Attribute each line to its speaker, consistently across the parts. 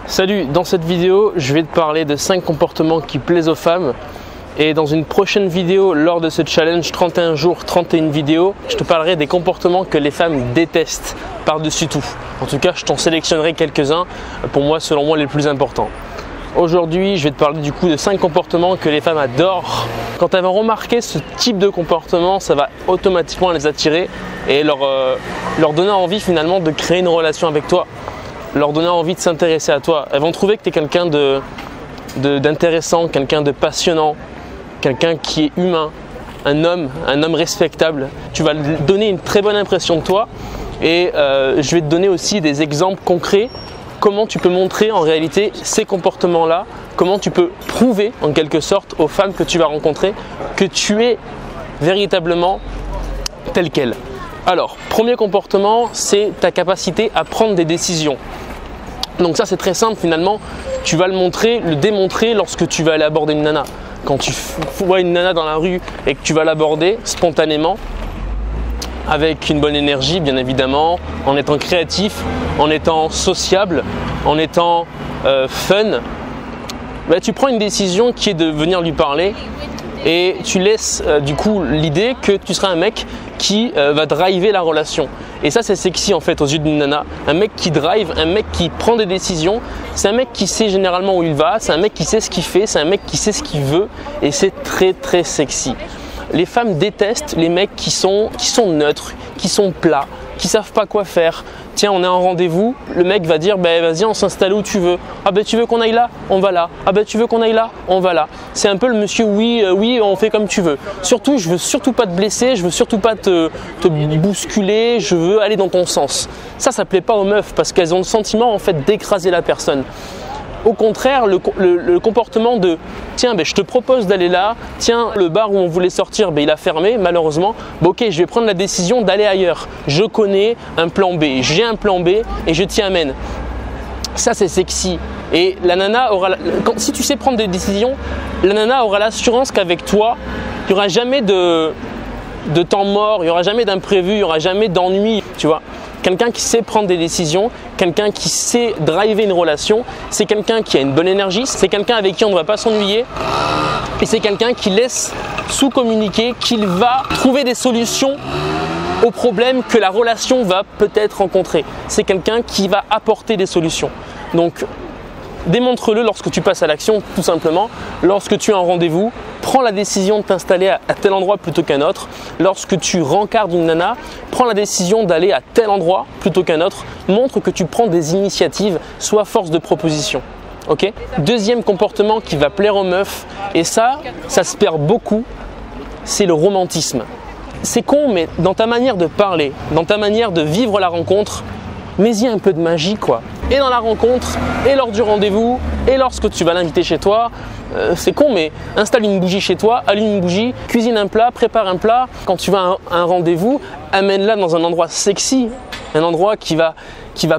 Speaker 1: Salut, dans cette vidéo, je vais te parler de 5 comportements qui plaisent aux femmes. Et dans une prochaine vidéo, lors de ce challenge 31 jours, 31 vidéos, je te parlerai des comportements que les femmes détestent par-dessus tout. En tout cas, je t'en sélectionnerai quelques-uns, pour moi, selon moi, les plus importants. Aujourd'hui, je vais te parler du coup de 5 comportements que les femmes adorent. Quand elles vont remarquer ce type de comportement, ça va automatiquement les attirer et leur donner envie finalement de créer une relation avec toi, leur donner envie de s'intéresser à toi. Elles vont trouver que tu es quelqu'un d'intéressant, quelqu'un de passionnant, quelqu'un qui est humain, un homme respectable. Tu vas donner une très bonne impression de toi et je vais te donner aussi des exemples concrets. Comment tu peux montrer en réalité ces comportements-là, comment tu peux prouver en quelque sorte aux femmes que tu vas rencontrer que tu es véritablement tel quel. Alors, premier comportement, c'est ta capacité à prendre des décisions. Donc ça c'est très simple finalement, tu vas le démontrer lorsque tu vas aller aborder une nana. Quand tu vois une nana dans la rue et que tu vas l'aborder spontanément, avec une bonne énergie bien évidemment, en étant créatif, en étant sociable, en étant fun, tu prends une décision qui est de venir lui parler et tu laisses du coup l'idée que tu seras un mec qui va driver la relation. Et ça c'est sexy en fait aux yeux d'une nana. Un mec qui drive, un mec qui prend des décisions, c'est un mec qui sait généralement où il va, c'est un mec qui sait ce qu'il fait, c'est un mec qui sait ce qu'il veut et c'est très très sexy. Les femmes détestent les mecs qui sont neutres, qui sont plats, qui savent pas quoi faire. Tiens, on est en rendez-vous, le mec va dire vas-y, on s'installe où tu veux. Ah tu veux qu'on aille là, on va là. Ah tu veux qu'on aille là, on va là. C'est un peu le monsieur oui, on fait comme tu veux. Surtout, je veux surtout pas te blesser, je veux surtout pas te bousculer, je veux aller dans ton sens. Ça plaît pas aux meufs parce qu'elles ont le sentiment en fait d'écraser la personne. Au contraire, le comportement de tiens, je te propose d'aller là, tiens, le bar où on voulait sortir, il a fermé malheureusement, ok, je vais prendre la décision d'aller ailleurs. Je connais un plan B, j'ai un plan B et je t'y amène. Ça c'est sexy. Et la nana aura, si tu sais prendre des décisions, la nana aura l'assurance qu'avec toi, il n'y aura jamais de temps mort, il n'y aura jamais d'imprévu, il n'y aura jamais d'ennui, tu vois. Quelqu'un qui sait prendre des décisions, quelqu'un qui sait driver une relation, c'est quelqu'un qui a une bonne énergie, c'est quelqu'un avec qui on ne va pas s'ennuyer et c'est quelqu'un qui laisse sous-communiquer qu'il va trouver des solutions aux problèmes que la relation va peut-être rencontrer. C'est quelqu'un qui va apporter des solutions. Donc, démontre-le lorsque tu passes à l'action, tout simplement. Lorsque tu as un rendez-vous, prends la décision de t'installer à tel endroit plutôt qu'un autre. Lorsque tu rencardes une nana, prends la décision d'aller à tel endroit plutôt qu'un autre. Montre que tu prends des initiatives, sois force de proposition. Okay ? Deuxième comportement qui va plaire aux meufs, et ça se perd beaucoup, c'est le romantisme. C'est con, mais dans ta manière de parler, dans ta manière de vivre la rencontre, mets-y un peu de magie quoi. Et dans la rencontre, et lors du rendez-vous, et lorsque tu vas l'inviter chez toi, c'est con mais installe une bougie chez toi, allume une bougie, cuisine un plat, prépare un plat. Quand tu vas à un rendez-vous, amène-la dans un endroit sexy, un endroit qui va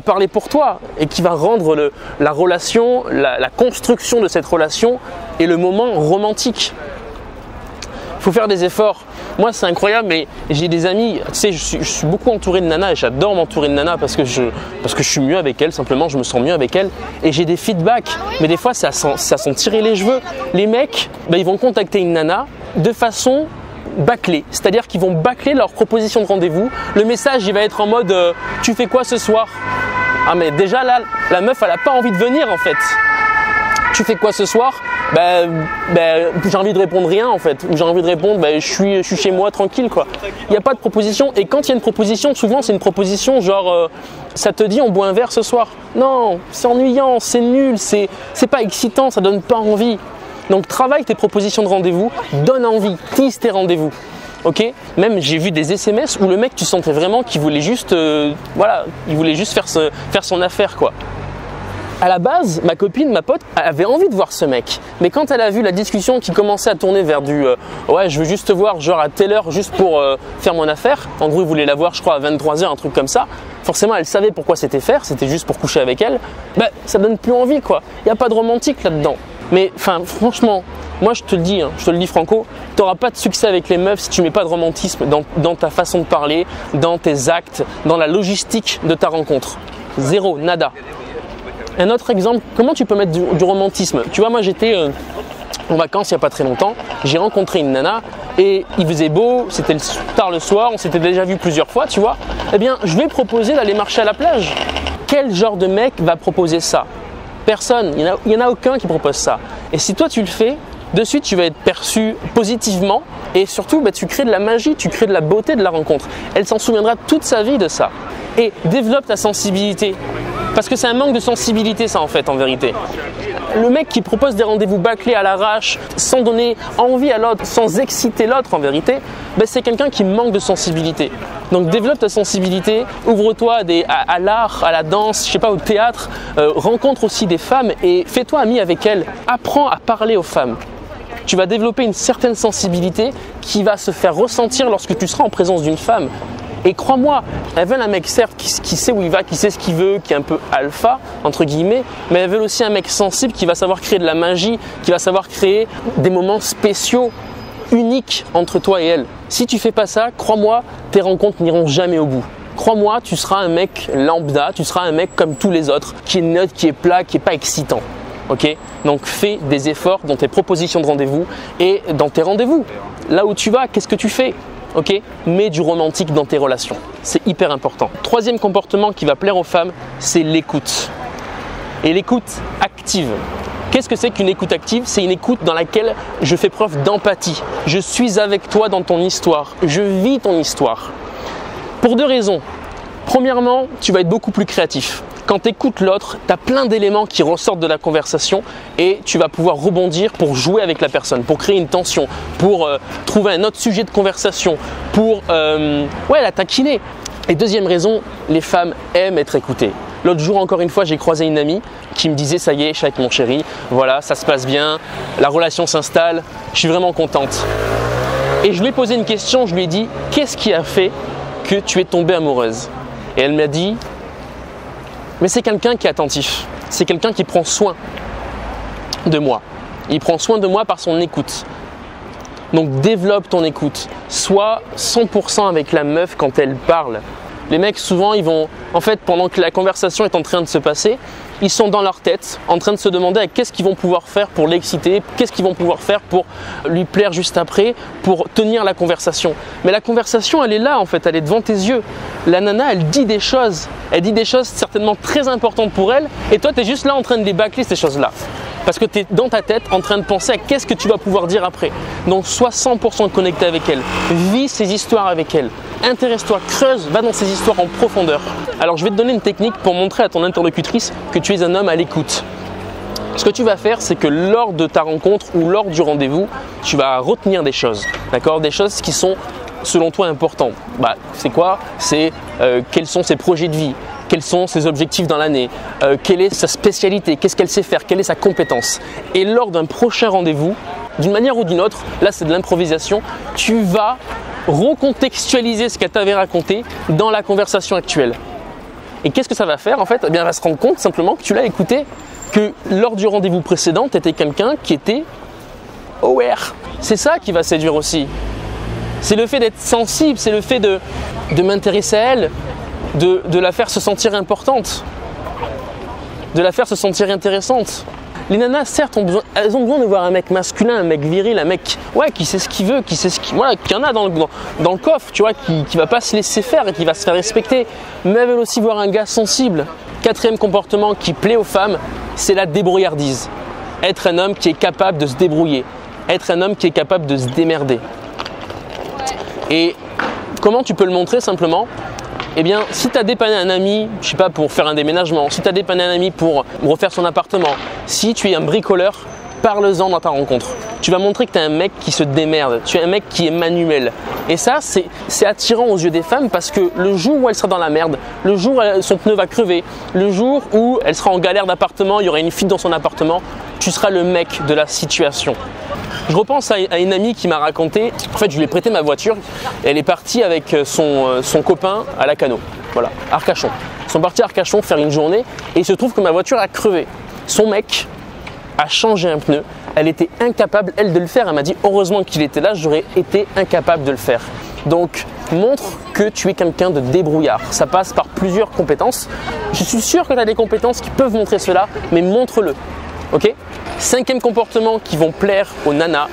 Speaker 1: parler pour toi et qui va rendre la relation, la construction de cette relation et le moment romantique. Il faut faire des efforts. Moi c'est incroyable mais j'ai des amis, tu sais je suis beaucoup entouré de nanas et j'adore m'entourer de nanas parce que je suis mieux avec elles, simplement je me sens mieux avec elles et j'ai des feedbacks mais des fois ça sent tirer les cheveux. Les mecs ils vont contacter une nana de façon bâclée, c'est-à-dire qu'ils vont bâcler leur proposition de rendez-vous. Le message il va être en mode tu fais quoi ce soir? Ah mais déjà là la meuf elle a pas envie de venir en fait. Tu fais quoi ce soir? J'ai envie de répondre rien en fait, ou j'ai envie de répondre je suis chez moi tranquille quoi. Il n'y a pas de proposition et quand il y a une proposition, souvent c'est une proposition genre ça te dit on boit un verre ce soir? Non, c'est ennuyant, c'est nul, c'est pas excitant, ça donne pas envie. Donc travaille tes propositions de rendez-vous, donne envie, tease tes rendez-vous. Ok? Même j'ai vu des SMS où le mec tu sentais vraiment qu'il voulait juste il voulait juste faire son affaire quoi. À la base, ma copine, ma pote, avait envie de voir ce mec. Mais quand elle a vu la discussion qui commençait à tourner vers du ouais, je veux juste te voir genre à telle heure juste pour faire mon affaire. En gros, il voulait la voir, je crois, à 23h, un truc comme ça. Forcément, elle savait pourquoi c'était faire, c'était juste pour coucher avec elle. Ça donne plus envie quoi. Il n'y a pas de romantique là-dedans. Mais franchement, moi je te le dis franco, tu n'auras pas de succès avec les meufs si tu mets pas de romantisme dans ta façon de parler, dans tes actes, dans la logistique de ta rencontre. Zéro, nada. Un autre exemple, comment tu peux mettre du romantisme? Tu vois, moi j'étais en vacances il n'y a pas très longtemps, j'ai rencontré une nana et il faisait beau, c'était tard le soir, on s'était déjà vu plusieurs fois, tu vois. Eh bien, je vais proposer d'aller marcher à la plage. Quel genre de mec va proposer ça? Personne, il n'y en a aucun qui propose ça. Et si toi tu le fais, de suite tu vas être perçu positivement et surtout tu crées de la magie, tu crées de la beauté de la rencontre. Elle s'en souviendra toute sa vie de ça. Et développe ta sensibilité. Parce que c'est un manque de sensibilité ça en fait en vérité. Le mec qui propose des rendez-vous bâclés à l'arrache, sans donner envie à l'autre, sans exciter l'autre en vérité, c'est quelqu'un qui manque de sensibilité. Donc développe ta sensibilité, ouvre-toi à l'art, à la danse, je sais pas, au théâtre, rencontre aussi des femmes et fais-toi ami avec elles. Apprends à parler aux femmes. Tu vas développer une certaine sensibilité qui va se faire ressentir lorsque tu seras en présence d'une femme. Et crois-moi, elles veulent un mec certes qui sait où il va, qui sait ce qu'il veut, qui est un peu alpha, entre guillemets, mais elles veulent aussi un mec sensible qui va savoir créer de la magie, qui va savoir créer des moments spéciaux, uniques entre toi et elle. Si tu fais pas ça, crois-moi, tes rencontres n'iront jamais au bout. Crois-moi, tu seras un mec lambda, tu seras un mec comme tous les autres, qui est neutre, qui est plat, qui n'est pas excitant. Ok? Donc fais des efforts dans tes propositions de rendez-vous et dans tes rendez-vous. Là où tu vas, qu'est-ce que tu fais? Ok, mets du romantique dans tes relations, c'est hyper important. Troisième comportement qui va plaire aux femmes, c'est l'écoute. Et l'écoute active. Qu'est-ce que c'est qu'une écoute active? C'est une écoute dans laquelle je fais preuve d'empathie. Je suis avec toi dans ton histoire, je vis ton histoire. Pour deux raisons. Premièrement, tu vas être beaucoup plus créatif. Quand tu écoutes l'autre, tu as plein d'éléments qui ressortent de la conversation et tu vas pouvoir rebondir pour jouer avec la personne, pour créer une tension, pour trouver un autre sujet de conversation, pour la taquiner. Et deuxième raison, les femmes aiment être écoutées. L'autre jour, encore une fois, j'ai croisé une amie qui me disait « ça y est, je suis avec mon chéri, voilà, ça se passe bien, la relation s'installe, je suis vraiment contente ». Et je lui ai posé une question, je lui ai dit « qu'est-ce qui a fait que tu es tombée amoureuse ?» Et elle m'a dit « mais c'est quelqu'un qui est attentif, c'est quelqu'un qui prend soin de moi. Il prend soin de moi par son écoute. » Donc développe ton écoute, sois 100% avec la meuf quand elle parle. Les mecs souvent ils vont, en fait pendant que la conversation est en train de se passer, ils sont dans leur tête en train de se demander qu'est-ce qu'ils vont pouvoir faire pour l'exciter, qu'est-ce qu'ils vont pouvoir faire pour lui plaire juste après, pour tenir la conversation. Mais la conversation elle est là en fait, elle est devant tes yeux. La nana elle dit des choses certainement très importantes pour elle et toi tu es juste là en train de les bâcler ces choses-là. Parce que tu es dans ta tête en train de penser à qu'est-ce que tu vas pouvoir dire après. Donc sois 100% connecté avec elle, vis ces histoires avec elle, intéresse-toi, creuse, va dans ces histoires en profondeur. Alors je vais te donner une technique pour montrer à ton interlocutrice que tu es un homme à l'écoute. Ce que tu vas faire, c'est que lors de ta rencontre ou lors du rendez-vous, tu vas retenir des choses, d'accord? Des choses qui sont selon toi importantes. C'est quoi? C'est quels sont ses projets de vie? Quels sont ses objectifs dans l'année, quelle est sa spécialité, qu'est-ce qu'elle sait faire, quelle est sa compétence. Et lors d'un prochain rendez-vous, d'une manière ou d'une autre, là c'est de l'improvisation, tu vas recontextualiser ce qu'elle t'avait raconté dans la conversation actuelle. Et qu'est-ce que ça va faire en fait? Eh bien, elle va se rendre compte simplement que tu l'as écouté, que lors du rendez-vous précédent, tu étais quelqu'un qui était aware. C'est ça qui va séduire aussi. C'est le fait d'être sensible, c'est le fait de m'intéresser à elle, de la faire se sentir importante, de la faire se sentir intéressante. Les nanas, certes, elles ont besoin de voir un mec masculin, un mec viril, un mec qui sait ce qu'il veut, qui en a dans le coffre, tu vois, qui va pas se laisser faire et qui va se faire respecter. Mais elles veulent aussi voir un gars sensible. Quatrième comportement qui plaît aux femmes, c'est la débrouillardise. Être un homme qui est capable de se débrouiller, être un homme qui est capable de se démerder. Et comment tu peux le montrer simplement? Eh bien, si tu as dépanné un ami, je sais pas, pour faire un déménagement, si tu as dépanné un ami pour refaire son appartement, si tu es un bricoleur, parle-en dans ta rencontre. Tu vas montrer que tu es un mec qui se démerde, tu es un mec qui est manuel. Et ça, c'est attirant aux yeux des femmes parce que le jour où elle sera dans la merde, le jour où son pneu va crever, le jour où elle sera en galère d'appartement, il y aura une fuite dans son appartement, tu seras le mec de la situation. Je repense à une amie qui m'a raconté, en fait je lui ai prêté ma voiture, elle est partie avec son copain à Lacanau, voilà, Arcachon. Ils sont partis à Arcachon faire une journée et il se trouve que ma voiture a crevé. Son mec a changé un pneu, elle était incapable, elle, de le faire. Elle m'a dit heureusement qu'il était là, j'aurais été incapable de le faire. Donc, montre que tu es quelqu'un de débrouillard. Ça passe par plusieurs compétences. Je suis sûr que tu as des compétences qui peuvent montrer cela, mais montre-le. Ok ? 5e comportement qui vont plaire aux nanas,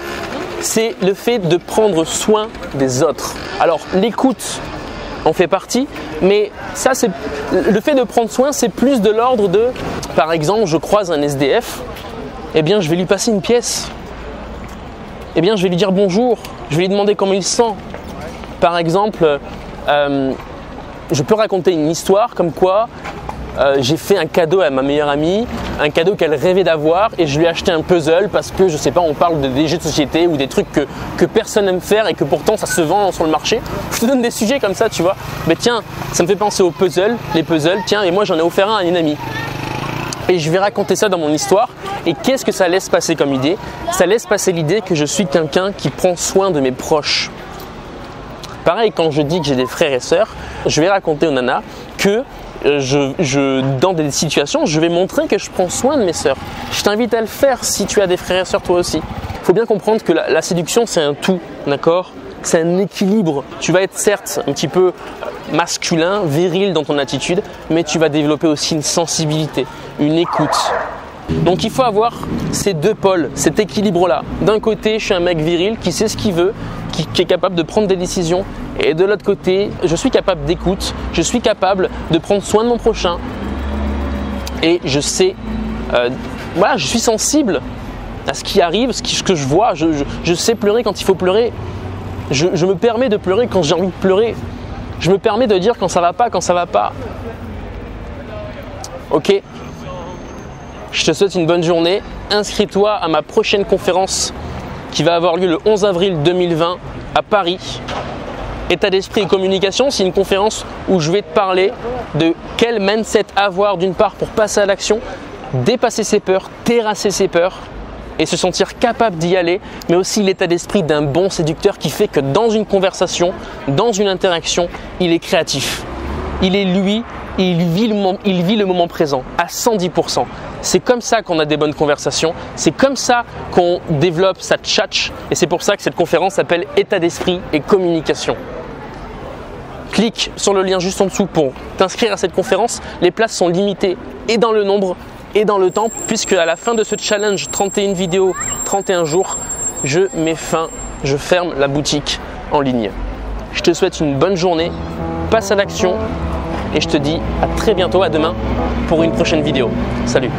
Speaker 1: c'est le fait de prendre soin des autres. Alors, l'écoute en fait partie, mais ça, c'est le fait de prendre soin, c'est plus de l'ordre de, par exemple, je croise un SDF, eh bien, je vais lui passer une pièce. Eh bien, je vais lui dire bonjour, je vais lui demander comment il se sent. Par exemple, je peux raconter une histoire comme quoi j'ai fait un cadeau à ma meilleure amie, un cadeau qu'elle rêvait d'avoir et je lui ai acheté un puzzle parce que, je sais pas, on parle des jeux de société ou des trucs que personne n'aime faire et que pourtant ça se vend sur le marché. Je te donne des sujets comme ça, tu vois. Mais tiens, ça me fait penser aux puzzles, les puzzles, tiens, et moi j'en ai offert un à une amie. Et je vais raconter ça dans mon histoire. Et qu'est-ce que ça laisse passer comme idée? Ça laisse passer l'idée que je suis quelqu'un qui prend soin de mes proches. Pareil, quand je dis que j'ai des frères et sœurs, je vais raconter aux nanas que dans des situations, je vais montrer que je prends soin de mes sœurs. Je t'invite à le faire si tu as des frères et sœurs toi aussi. Il faut bien comprendre que la séduction, c'est un tout, d'accord? C'est un équilibre. Tu vas être certes un petit peu masculin, viril dans ton attitude, mais tu vas développer aussi une sensibilité, une écoute. Donc il faut avoir ces deux pôles, cet équilibre-là. D'un côté, je suis un mec viril qui sait ce qu'il veut, qui est capable de prendre des décisions. Et de l'autre côté, je suis capable d'écoute, je suis capable de prendre soin de mon prochain. Et je sais, voilà, je suis sensible à ce qui arrive, ce que je vois. Je sais pleurer quand il faut pleurer. Je me permets de pleurer quand j'ai envie de pleurer. Je me permets de dire quand ça va pas, quand ça va pas. Ok ? Je te souhaite une bonne journée. Inscris-toi à ma prochaine conférence qui va avoir lieu le 11 avril 2020 à Paris. État d'esprit et communication, c'est une conférence où je vais te parler de quel mindset avoir d'une part pour passer à l'action, dépasser ses peurs, terrasser ses peurs et se sentir capable d'y aller, mais aussi l'état d'esprit d'un bon séducteur qui fait que dans une conversation, dans une interaction, il est créatif. Il est lui, il vit le moment présent à 110%. C'est comme ça qu'on a des bonnes conversations, c'est comme ça qu'on développe sa tchatch et c'est pour ça que cette conférence s'appelle État d'esprit et communication. Clique sur le lien juste en dessous pour t'inscrire à cette conférence. Les places sont limitées et dans le nombre et dans le temps, puisque à la fin de ce challenge 31 vidéos, 31 jours, je mets fin, je ferme la boutique en ligne. Je te souhaite une bonne journée, passe à l'action et je te dis à très bientôt, à demain pour une prochaine vidéo. Salut!